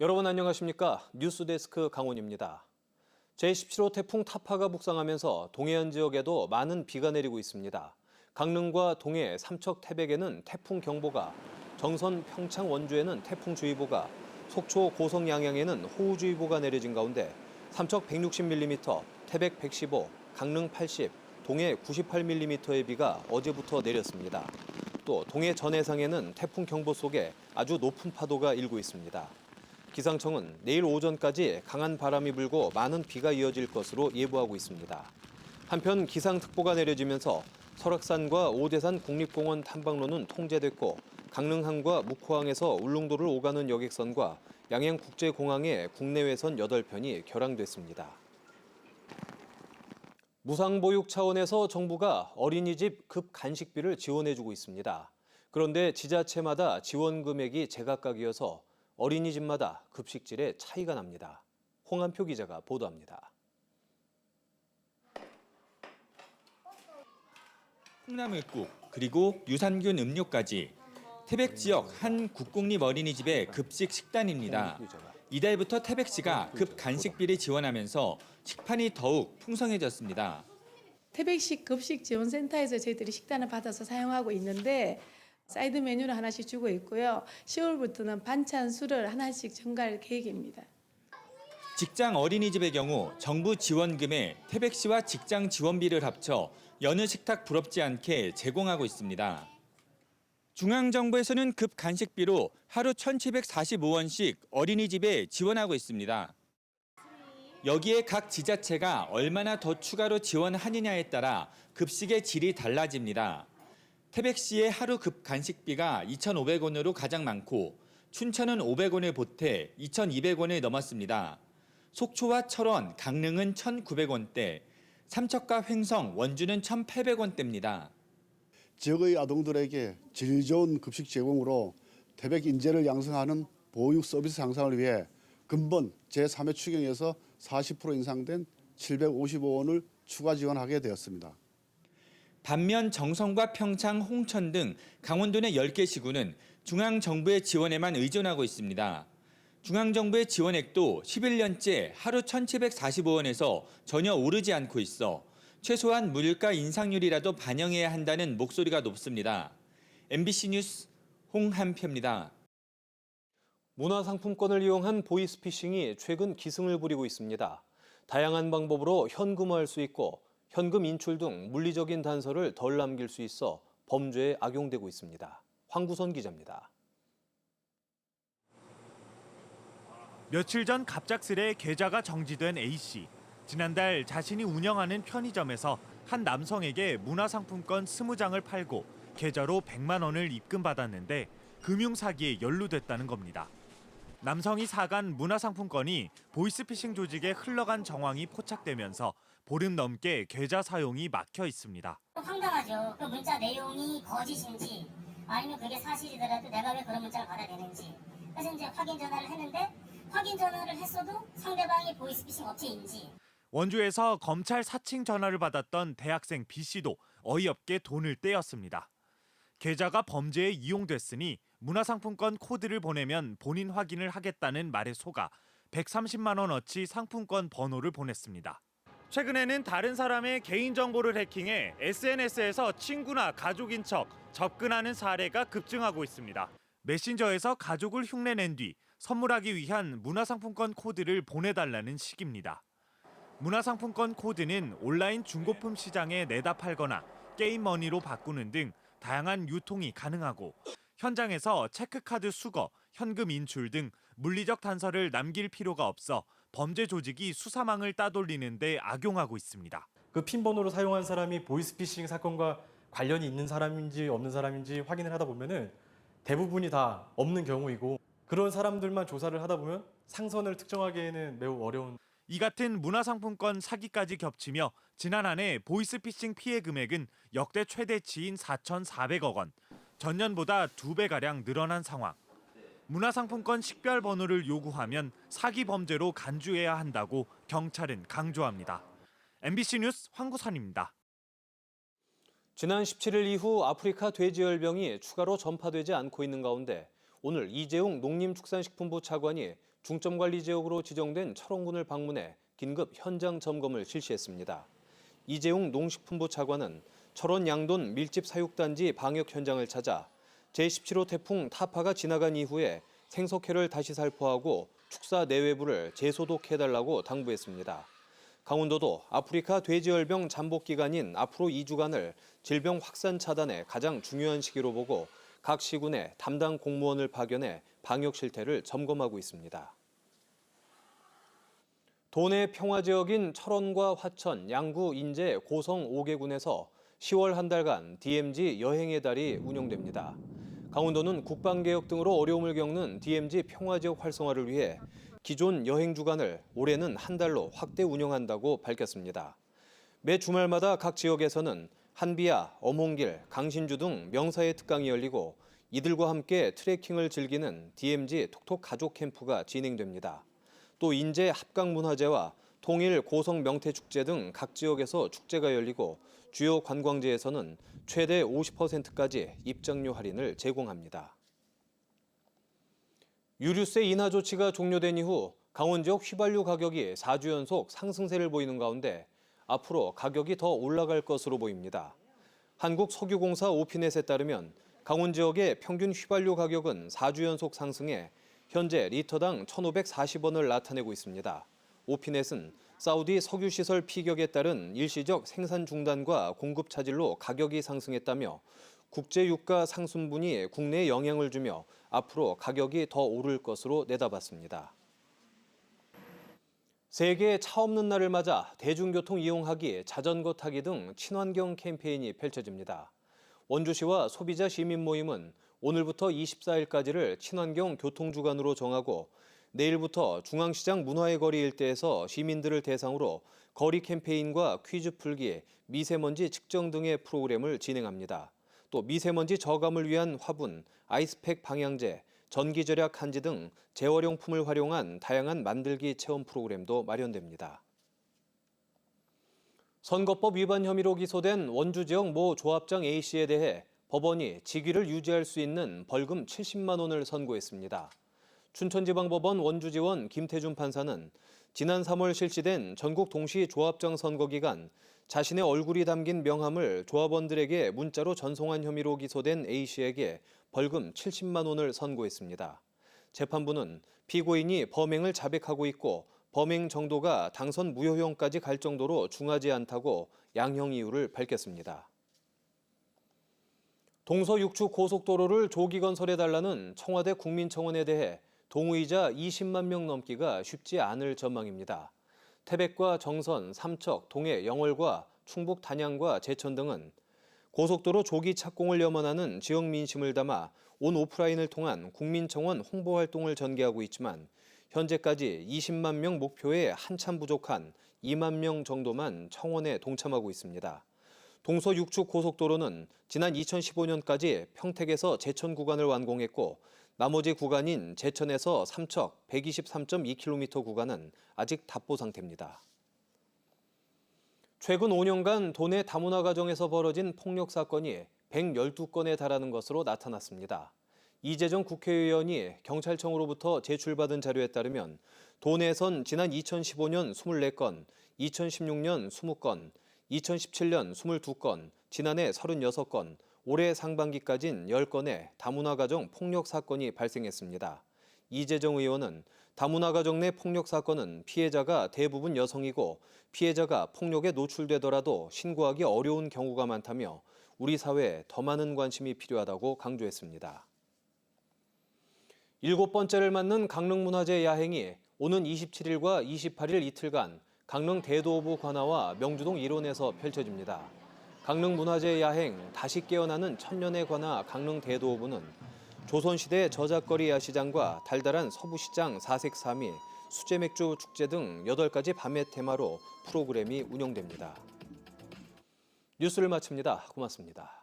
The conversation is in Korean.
여러분 안녕하십니까? 뉴스데스크 강원입니다. 제17호 태풍 타파가 북상하면서 동해안 지역에도 많은 비가 내리고 있습니다. 강릉과 동해, 삼척, 태백에는 태풍 경보가, 정선, 평창, 원주에는 태풍주의보가, 속초, 고성, 양양에는 호우주의보가 내려진 가운데 삼척 160mm, 태백 115, 강릉 80, 동해 98mm의 비가 어제부터 내렸습니다. 또 동해 전해상에는 태풍 경보 속에 아주 높은 파도가 일고 있습니다. 기상청은 내일 오전까지 강한 바람이 불고 많은 비가 이어질 것으로 예보하고 있습니다. 한편 기상특보가 내려지면서 설악산과 오대산 국립공원 탐방로는 통제됐고 강릉항과 묵호항에서 울릉도를 오가는 여객선과 양양국제공항의 국내외선 8편이 결항됐습니다. 무상보육 차원에서 정부가 어린이집 급간식비를 지원해주고 있습니다. 그런데 지자체마다 지원 금액이 제각각이어서 어린이집마다 급식질에 차이가 납니다. 홍한표 기자가 보도합니다. 콩나물국 그리고 유산균 음료까지 태백 지역 한 국공립 어린이집의 급식 식단입니다. 이달부터 태백시가 급간식비를 지원하면서 식판이 더욱 풍성해졌습니다. 태백시 급식지원센터에서 저희들이 식단을 받아서 사용하고 있는데 사이드 메뉴를 하나씩 주고 있고요. 10월부터는 반찬 수를 하나씩 증가할 계획입니다. 직장 어린이집의 경우 정부 지원금에 태백시와 직장 지원비를 합쳐 여느 식탁 부럽지 않게 제공하고 있습니다. 중앙정부에서는 급간식비로 하루 1,745원씩 어린이집에 지원하고 있습니다. 여기에 각 지자체가 얼마나 더 추가로 지원하느냐에 따라 급식의 질이 달라집니다. 태백시의 하루 급간식비가 2,500원으로 가장 많고 춘천은 500원을 보태 2,200원을 넘었습니다. 속초와 철원, 강릉은 1,900원대, 삼척과 횡성, 원주는 1,800원대입니다. 지역의 아동들에게 질 좋은 급식 제공으로 태백 인재를 양성하는 보육 서비스 향상을 위해 근본 제3회 추경에서 40% 인상된 755원을 추가 지원하게 되었습니다. 반면 정선과 평창, 홍천 등 강원도 내 10개 시군은 중앙정부의 지원에만 의존하고 있습니다. 중앙정부의 지원액도 11년째 하루 1,745원에서 전혀 오르지 않고 있어 최소한 물가 인상률이라도 반영해야 한다는 목소리가 높습니다. MBC 뉴스 홍한표입니다. 문화상품권을 이용한 보이스피싱이 최근 기승을 부리고 있습니다. 다양한 방법으로 현금화할 수 있고 현금 인출 등 물리적인 단서를 덜 남길 수 있어 범죄에 악용되고 있습니다. 황구선 기자입니다. 며칠 전 갑작스레 계좌가 정지된 A씨. 지난달 자신이 운영하는 편의점에서 한 남성에게 문화상품권 20장을 팔고 계좌로 100만 원을 입금받았는데 금융사기에 연루됐다는 겁니다. 남성이 사간 문화상품권이 보이스피싱 조직에 흘러간 정황이 포착되면서 보름 넘게 계좌 사용이 막혀 있습니다. 황당하죠. 그 문자 내용이 거짓인지 아니면 그게 사실이더라도 내가 왜 그런 문자를 받아야 되는지. 그래서 이제 확인 전화를 했는데 확인 전화를 했어도 상대방이 보이스피싱 업체인지. 원주에서 검찰 사칭 전화를 받았던 대학생 B씨도 어이없게 돈을 떼었습니다. 계좌가 범죄에 이용됐으니 문화상품권 코드를 보내면 본인 확인을 하겠다는 말에 속아 130만 원어치 상품권 번호를 보냈습니다. 최근에는 다른 사람의 개인정보를 해킹해 SNS에서 친구나 가족인 척 접근하는 사례가 급증하고 있습니다. 메신저에서 가족을 흉내낸 뒤 선물하기 위한 문화상품권 코드를 보내달라는 식입니다. 문화상품권 코드는 온라인 중고품 시장에 내다 팔거나 게임머니로 바꾸는 등 다양한 유통이 가능하고 현장에서 체크카드 수거, 현금 인출 등 물리적 단서를 남길 필요가 없어 범죄 조직이 수사망을 따돌리는 데 악용하고 있습니다. 그 핀 번호를 사용한 사람이 보이스피싱 사건과 관련이 있는 사람인지 없는 사람인지 확인을 하다 보면은 대부분이 다 없는 경우이고 그런 사람들만 조사를 하다 보면 상선을 특정하기에는 매우 어려운. 이 같은 문화상품권 사기까지 겹치며 지난 한 해 보이스피싱 피해 금액은 역대 최대치인 4,400억 원, 전년보다 2배가량 늘어난 상황. 문화상품권 식별 번호를 요구하면 사기 범죄로 간주해야 한다고 경찰은 강조합니다. MBC 뉴스 황구선입니다. 지난 17일 이후 아프리카 돼지열병이 추가로 전파되지 않고 있는 가운데 오늘 이재용 농림축산식품부 차관이 중점관리 지역으로 지정된 철원군을 방문해 긴급 현장 점검을 실시했습니다. 이재용 농식품부 차관은 철원 양돈 밀집 사육단지 방역 현장을 찾아 제17호 태풍 타파가 지나간 이후에 생석회를 다시 살포하고 축사 내외부를 재소독해달라고 당부했습니다. 강원도도 아프리카 돼지열병 잠복 기간인 앞으로 2주간을 질병 확산 차단에 가장 중요한 시기로 보고 각 시군에 담당 공무원을 파견해 방역 실태를 점검하고 있습니다. 도내 평화 지역인 철원과 화천, 양구, 인제, 고성 5개군에서 10월 한 달간 DMZ 여행의 달이 운영됩니다. 강원도는 국방개혁 등으로 어려움을 겪는 DMZ 평화지역 활성화를 위해 기존 여행 주간을 올해는 한 달로 확대 운영한다고 밝혔습니다. 매 주말마다 각 지역에서는 한비야, 어몽길, 강신주 등 명사의 특강이 열리고 이들과 함께 트레킹을 즐기는 DMZ 톡톡 가족 캠프가 진행됩니다. 또 인제 합강문화제와 통일 고성 명태축제 등 각 지역에서 축제가 열리고 주요 관광지에서는 최대 50%까지 입장료 할인을 제공합니다. 유류세 인하 조치가 종료된 이후 강원 지역 휘발유 가격이 4주 연속 상승세를 보이는 가운데 앞으로 가격이 더 올라갈 것으로 보입니다. 한국석유공사 오피넷에 따르면 강원 지역의 평균 휘발유 가격은 4주 연속 상승해 현재 리터당 1,540원을 나타내고 있습니다. 오피넷은 사우디 석유시설 피격에 따른 일시적 생산 중단과 공급 차질로 가격이 상승했다며 국제유가 상승분이 국내에 영향을 주며 앞으로 가격이 더 오를 것으로 내다봤습니다. 세계 차 없는 날을 맞아 대중교통 이용하기, 자전거 타기 등 친환경 캠페인이 펼쳐집니다. 원주시와 소비자 시민 모임은 오늘부터 24일까지를 친환경 교통주간으로 정하고 내일부터 중앙시장 문화의 거리 일대에서 시민들을 대상으로 거리 캠페인과 퀴즈 풀기, 미세먼지 측정 등의 프로그램을 진행합니다. 또 미세먼지 저감을 위한 화분, 아이스팩 방향제, 전기 절약 한지 등 재활용품을 활용한 다양한 만들기 체험 프로그램도 마련됩니다. 선거법 위반 혐의로 기소된 원주 지역 모 조합장 A씨에 대해 법원이 직위를 유지할 수 있는 벌금 70만 원을 선고했습니다. 춘천지방법원 원주지원 김태준 판사는 지난 3월 실시된 전국 동시 조합장 선거 기간 자신의 얼굴이 담긴 명함을 조합원들에게 문자로 전송한 혐의로 기소된 A씨에게 벌금 70만 원을 선고했습니다. 재판부는 피고인이 범행을 자백하고 있고 범행 정도가 당선 무효형까지 갈 정도로 중하지 않다고 양형 이유를 밝혔습니다. 동서6축 고속도로를 조기 건설해달라는 청와대 국민청원에 대해 동의자 20만 명 넘기가 쉽지 않을 전망입니다. 태백과 정선, 삼척, 동해, 영월과 충북 단양과 제천 등은 고속도로 조기 착공을 염원하는 지역 민심을 담아 온 오프라인을 통한 국민청원 홍보 활동을 전개하고 있지만 현재까지 20만 명 목표에 한참 부족한 2만 명 정도만 청원에 동참하고 있습니다. 동서6축 고속도로는 지난 2015년까지 평택에서 제천 구간을 완공했고 나머지 구간인 제천에서 삼척 123.2km 구간은 아직 답보 상태입니다. 최근 5년간 도내 다문화 가정에서 벌어진 폭력 사건이 112건에 달하는 것으로 나타났습니다. 이재정 국회의원이 경찰청으로부터 제출받은 자료에 따르면 도내에선 지난 2015년 24건, 2016년 20건, 2017년 22건, 지난해 36건, 올해 상반기까진 10건의 다문화 가정 폭력 사건이 발생했습니다. 이재정 의원은 다문화 가정 내 폭력 사건은 피해자가 대부분 여성이고 피해자가 폭력에 노출되더라도 신고하기 어려운 경우가 많다며 우리 사회에 더 많은 관심이 필요하다고 강조했습니다. 7번째를 맞는 강릉문화제 야행이 오는 27일과 28일 이틀간 강릉 대도호부 관아와 명주동 일원에서 펼쳐집니다. 강릉문화제 야행 다시 깨어나는 천년의 관아 강릉 대도호부는 조선시대 저작거리 야시장과 달달한 서부시장 사색삼이, 수제맥주 축제 등 8가지 밤의 테마로 프로그램이 운영됩니다. 뉴스를 마칩니다. 고맙습니다.